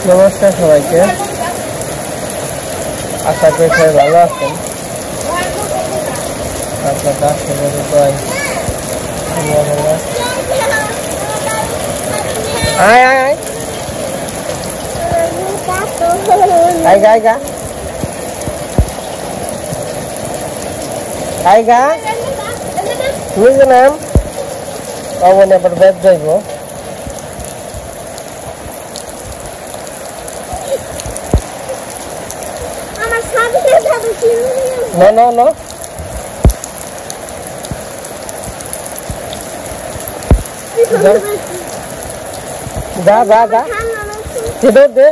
নমস্কার সবাইকে, আশা করি সবাই ভালো আছেন। আপনার আয় আয় আয় আইগা আইগা আইগা বুঝলেন নাম অবনে আবার বেদ যাইব। No, no, no. जा जा जा किधर दे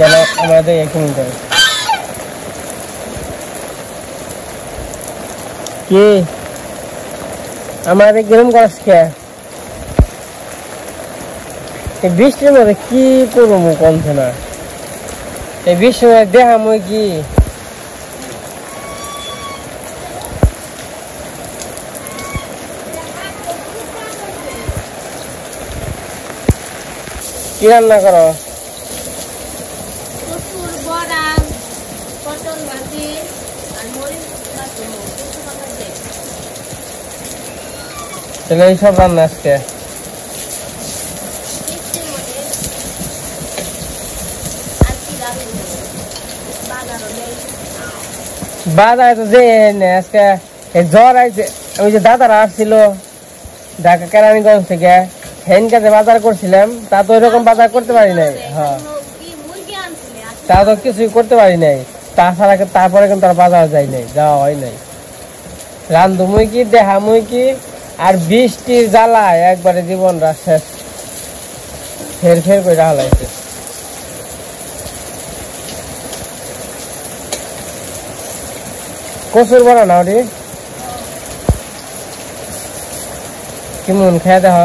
गला हमारे एक मिनट কি আমাদের গরম গাছ কে এই বৃষ্টির মধ্যে কি করবো কমছে না। এই বৃষ্টির মধ্যে দেখাম কি কি রান্না করো? তাহলে এইসব রান্না আজকে বাজারে তো যে আজকে জ্বর আইছে। ওই যে দাদারা আসছিল ঢাকা কেরানীগঞ্জ থেকে, হেন কাজে বাজার করছিলাম, তা তো ওইরকম বাজার করতে পারি নাই। হ্যাঁ, তা তো কিছুই করতে পারি নাই। তাছাড়া তারপরে কিন্তু আর বাজার যাই নাই, যাওয়া হয় নাই। রান্ধুমুই কি দেখামুই কি, আর বৃষ্টির জ্বালায় একবারে জীবনটা শেষ, ফের ফের করে হালাইছে। কচুর বড়া না ওটি কেমন খেয়ে দেখ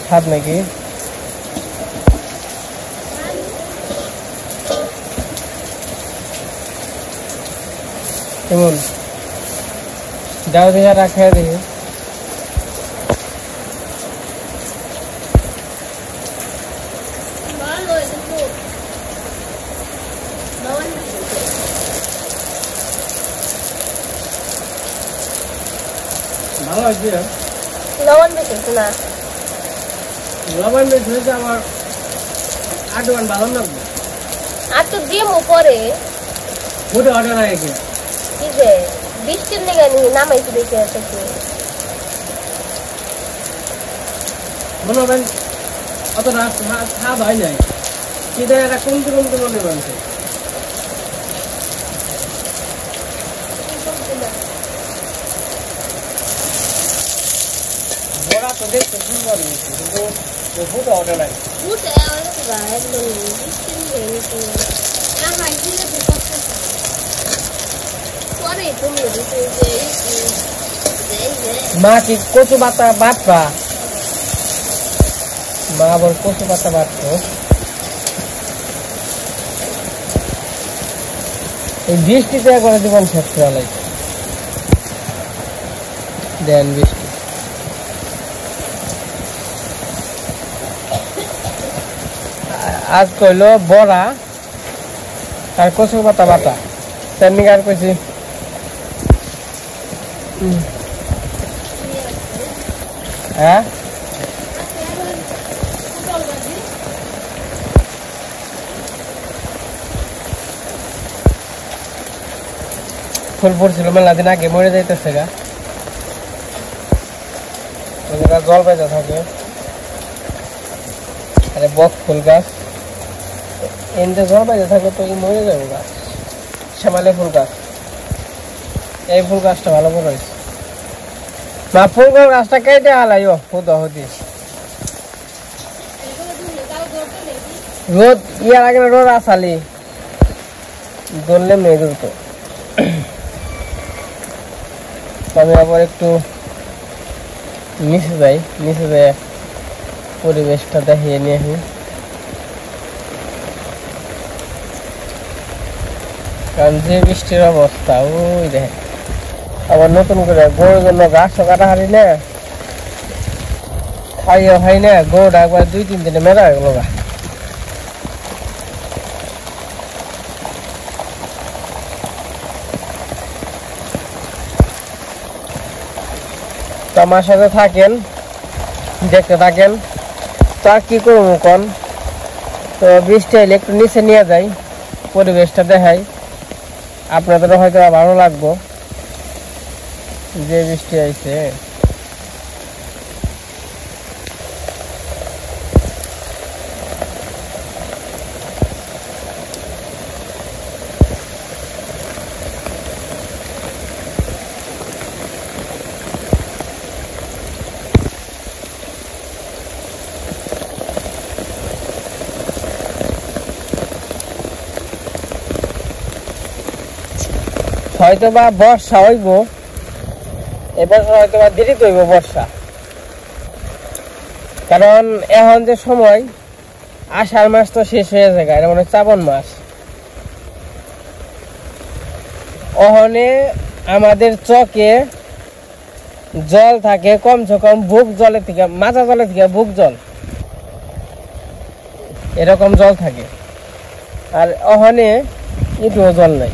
স্বাদ নাকি? কেমন যাও দেখে খেয়ে দেখি। ভালো আছে লবণ বেশি না, লবণ বেশি হয়েছে আমার আটবান ভালো লাগবে। আর তো দিয়ে পরে ওটা অর্ডার না কি যে বৃষ্টির লেগে নামাইছি দেখে আছে মনে হবেন অত স্বাদ হয় নাই, কিন্তু একটা কমতে কমতে মনে বানছে। বড়া তো দেখতে সুন্দর হয়েছে, কিন্তু ফুটে ওঠে নাই। মা কি কচু পাতা বাটবা? মা আবার কচু পাতা বাটতো। এই বৃষ্টিতে করে জীবন শেষ করে লাগছে। দেন বৃষ্টি আজ কইল বড়া আর কচু পাতা বাটা, তেমনি আর কইছি হ্যাঁ ফুল পড়ছিল মেলা দিন আগে, মরে যাইতেছে গা, জল বেঁধে থাকে। আরে বক ফুল গাছ এমনি জল বেঁধে থাকে তো মরে যাবে গাছ। শ্যামালি ফুল গাছ, এই ফুল গাছটা ভালো বড় হয়েছে। মা ফুল গাছটা কেটে হালাইও হুদা হুদি রোদ ইয়ার আগে রোদ আসালি ধরলে মেয়ে ধরতো। আমি আবার একটু নিচে যাই, নিচে যাই পরিবেশটা দেখিয়ে নিয়ে আসি। কারণ যে বৃষ্টির অবস্থা ওই দেখেন আবার নতুন করে গরুর জন্য ঘাসও কাটা হারি না খাইও হয় না গরুটা একবার 2-3 দিনে মেরা হয়ে গেল তো আমার সাথে থাকেন দেখতে থাকেন তো আর কি করবো কোন তো বৃষ্টি এলে একটু নিচে নিয়ে যাই পরিবেশটা দেখাই আপনাদেরও হয়তো ভালো লাগবো যে বৃষ্টি আইছে হয়তো বা বর্ষা হইব এবার হয়তো বা দেরিতে হইব বর্ষা কারণ এখন যে সময় আষাঢ় মাস তো শেষ হয়ে যায় এটা মানে শ্রাবণ মাস ওখানে আমাদের চকে জল থাকে কমসে কম বুক জলের থেকে মাথা জলের থেকে বুক জল এরকম জল থাকে আর ওখানে একটুও জল নাই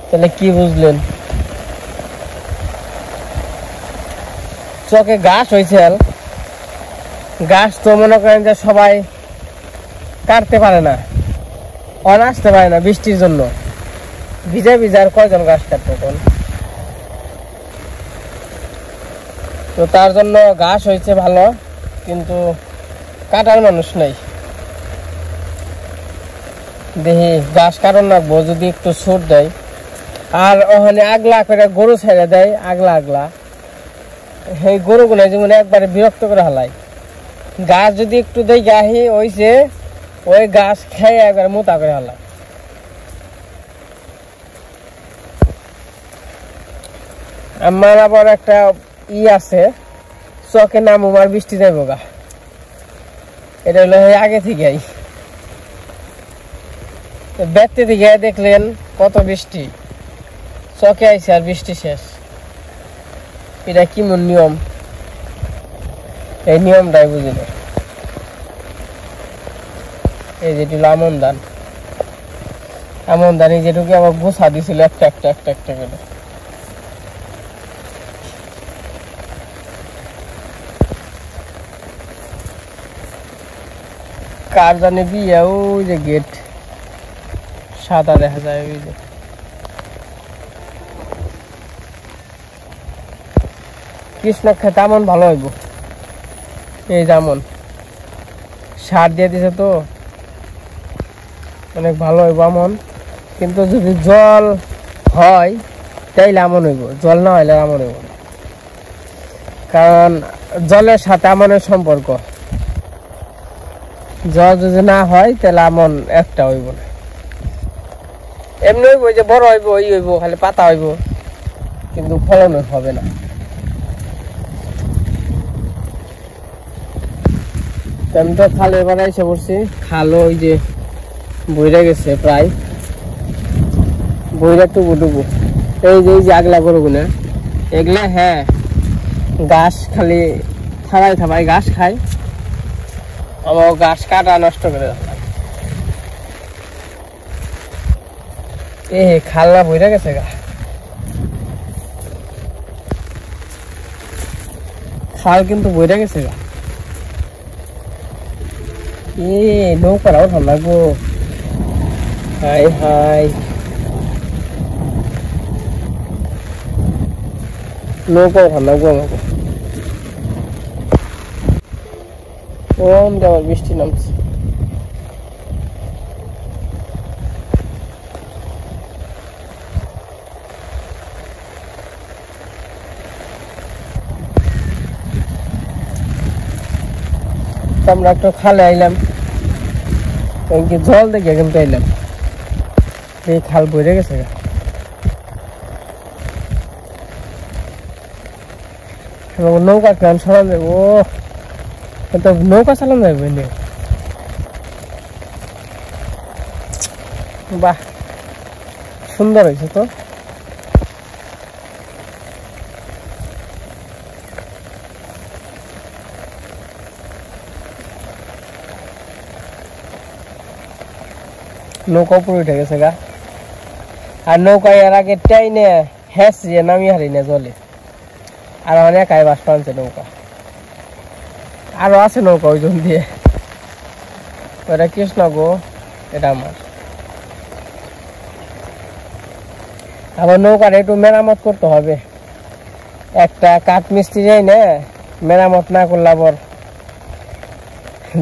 তাহলে কি বুঝলেন চকে ঘাস হয়েছে ঘাস তো মনে করেন যে সবাই কাটতে পারে না আসতে পারে না বৃষ্টির জন্য ভিজা ভিজার কয়জন ঘাস কাটবে তখন তো তার জন্য ঘাস হয়েছে ভালো কিন্তু কাটার মানুষ নাই দেখি ঘাস কাটন রাখবো যদি একটু ছুট দেয় আর ওখানে আগলা করে গরু ছেড়ে দেয় আগলা আগলা সেই গরুগুলো যেমন একবারে বিরক্ত করে হালাই গাছ যদি একটু দেয় গাহি ওইছে ওই গাছ খেয়ে একবারে মোটা করে হালায় আমার আবার একটা আছে চকে নাম আমার বৃষ্টি যাইব গা এটা হলো আগে থেকেই ব্যক্তি থেকে দেখলেন কত বৃষ্টি চকে আইছে আর বৃষ্টি শেষ এটা কেমন নিয়ম এই নিয়মটাই বুঝি না এই যেটি হলো আমন ধান এই যেটুকু আবার গোছা দিছিল একটা একটা একটা একটা করে কার জানে বিয়ে ওই যে গেট সাদা দেখা যায় ওই যে কৃষ্ণ খেতে আমন ভালো হইব এই যেমন সার দিয়ে দিছে তো অনেক ভালো হইব আমন কিন্তু যদি জল হয় তাইলে আমন হইব জল না হইলে আমন হইব কারণ জলের সাথে আমনের সম্পর্ক জল যদি না হয় তাহলে আমন একটা হইব না এমনি হইব যে বড় হইব ওই হইব খালি পাতা হইব কিন্তু ফলন হবে না আমি তো খালের পাড়ে এসে পড়ছি খালও ওই যে বইরা গেছে প্রায় বইরা টুকু টুকু এই যে আগলা গরুগুলো এগুলা হ্যাঁ ঘাস খালি থাবাই থাবাই ঘাস খায় আমার ঘাস কাটা নষ্ট করে এ খালনা বইরা গেছে গা খাল কিন্তু বইরা গেছে গা এ নৌকারাও ভালো লাগবো হাই হাই নৌকাও ভালো লাগবো আমাকে আবার বৃষ্টি নামছে আমরা একটু খালে আইলাম জল দেখে কিন্তু আইলাম এই খাল বইরে গেছে নৌকা কেন সরান যাবো নৌকা চালান যাবে বাহ সুন্দর হয়েছে তো। নৌকা উপরে উঠে গেছে গা, আর নৌকা এর আগে টাইনে হ্যাস যে নামিয়ে হারি না জলে, আর অনেক আয় বাস টানছে নৌকা, আরো আছে নৌকা ওই জন দিয়ে। ওটা কৃষ্ণ গো, এটা আমার। আবার নৌকার একটু মেরামত করতে হবে, একটা কাঠ মিস্ত্রি যাই না, মেরামত না করলে আবার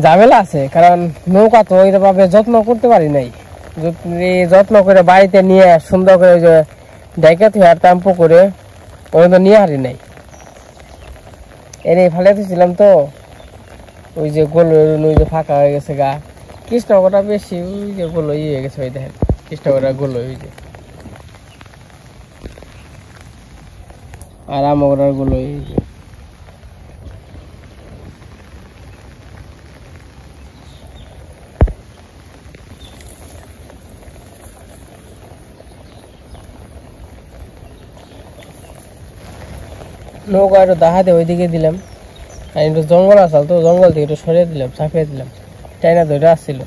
ঝামেলা আছে। কারণ নৌকা তো ওইভাবে যত্ন করতে পারি নাই, যদি যত্ন করে বাড়িতে নিয়ে সুন্দর করে ওই যে ডাইকাতে হারতাম পুকুরে, ওই তো নিয়ে হারি নাই, এনে ফেলেছিলাম তো। ওই যে গোল ওই যে ফাঁকা হয়ে গেছে গা, কৃষ্ণগড়টা বেশি ওই যে গোল হয়ে গেছে, ওই দেখেন কৃষ্ণগড়টা গোল ওই যে, আর আমগড়ার গোল ওই যে। নৌকা একটু দাহাতে ওইদিকে দিলাম, আর একটু জঙ্গল আসল তো, জঙ্গল থেকে একটু সরিয়ে দিলাম, চাপিয়ে দিলাম, চাইনা ধরে আসছিল।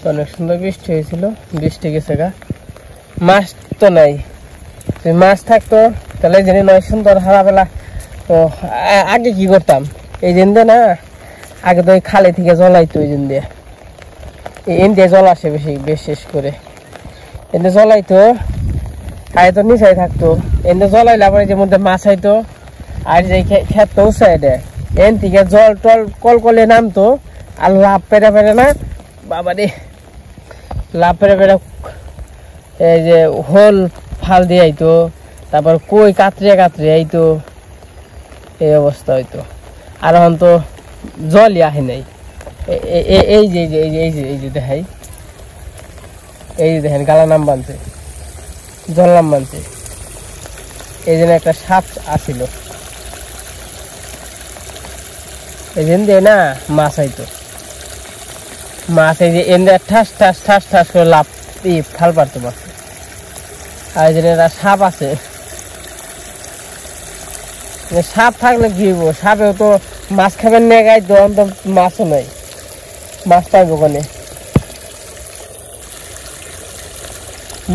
অনেক সুন্দর বৃষ্টি হয়েছিল, বৃষ্টি গেছে গা, মাছ তো নাই। যদি মাছ থাকতো তাহলে জেনে নয় সুন্দর হারাবেলা। তো আগে কি করতাম, এই দিন দিয়ে না, আগে তো ওই খালে থেকে জল আইতো, ওই দিন দিয়ে এন দিয়ে জল আসে বেশি, বিশেষ করে এনে জল আইতো, আয় তো নিচাই থাকতো, এনে জল আইলে আবার যে মধ্যে মাছ আইতো। আর যে ক্ষেত তো সাইডে এন থেকে জল টল কলকলে নামতো, আর লাভ পেরে পেরে না বাবা রে, লাভ পেরে পেরে এই যে হোল ফাল দিয়ে আইতো, তারপর কই কাতরে কাতরে আইতো, এই অবস্থা হইতো। আর এখন তো জলই আহে নাই। এই যে এই যে দেখাই, এই যে দেখেন গালা নাম বানছে, জল নাম বানছে। এই জন্য একটা সাপ আসিল, এই জন্য দিয়ে না মাছ আইতো, মাছ এই যে এনে ঠাস ঠাস ঠাস ঠাস করে লাভ ফাল পারতো মাছ। আর এই জন্য একটা সাপ আছে, সাপ থাকলে কি হইব, সাপেও তো মাছ খাবেন নিয়ে গাই, তখন তো মাছও নাই, মাছ পাইব ওখানে।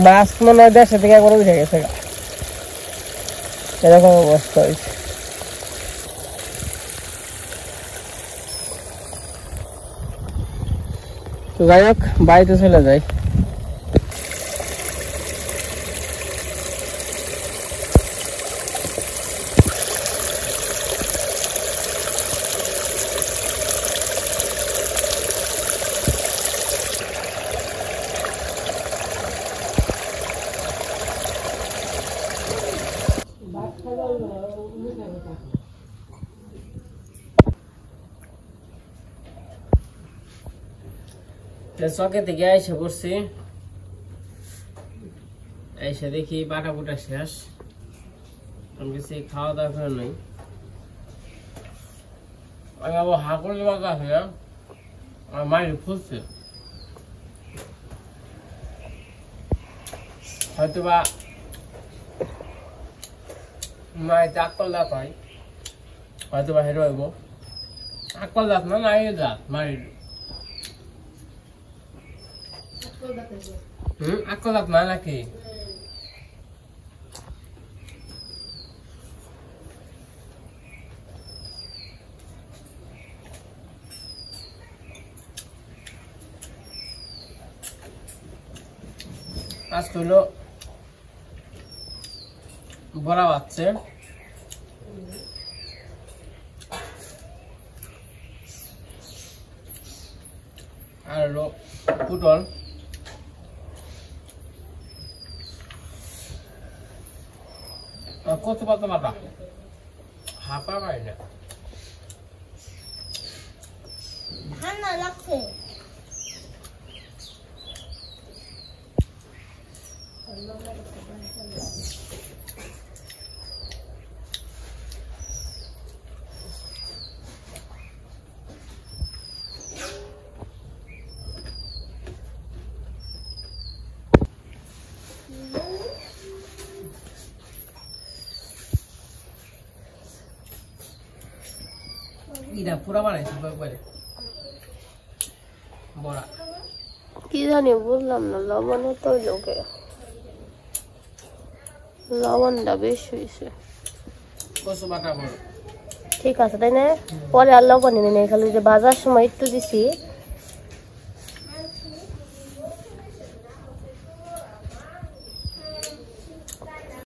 মাছ মনে হয় দেশে থেকে একবার উঠে গেছে, এরকম অবস্থা হয়েছে। তো যাই হোক, বাড়িতে চলে যাই। চকে থেকে এসে পড়ছি, এসে দেখি বাটা বুটা শেষ, বেশি খাওয়া দাওয়া করে নাই। আমি আবার হাঁকুর বাগা আছে, আমার মায়ের ফুলছে, হয়তো বা মায়ের আকল দাঁত হয়, হয়তো বা হেরো হইব। আকল দাঁত না, নাই দাঁত মায়ের, আকল দাঁত না নাকি? আজকে হলো বড়া বাচ্চে, আর হলো পুটল, কত পাতা বাটা হাঁপা পাই না, ঠান্ডা লাগছে। ইটা পুরা বানাইছি একবারে বড়া কি জানি বুঝলাম না, লবণ তো লোকে লবণটা বেশি হয়েছে। কচু বাটা বড় ঠিক আছে তাই না? পরে আর লবণ নেই, খালি যে বাজার সময় একটু দিছি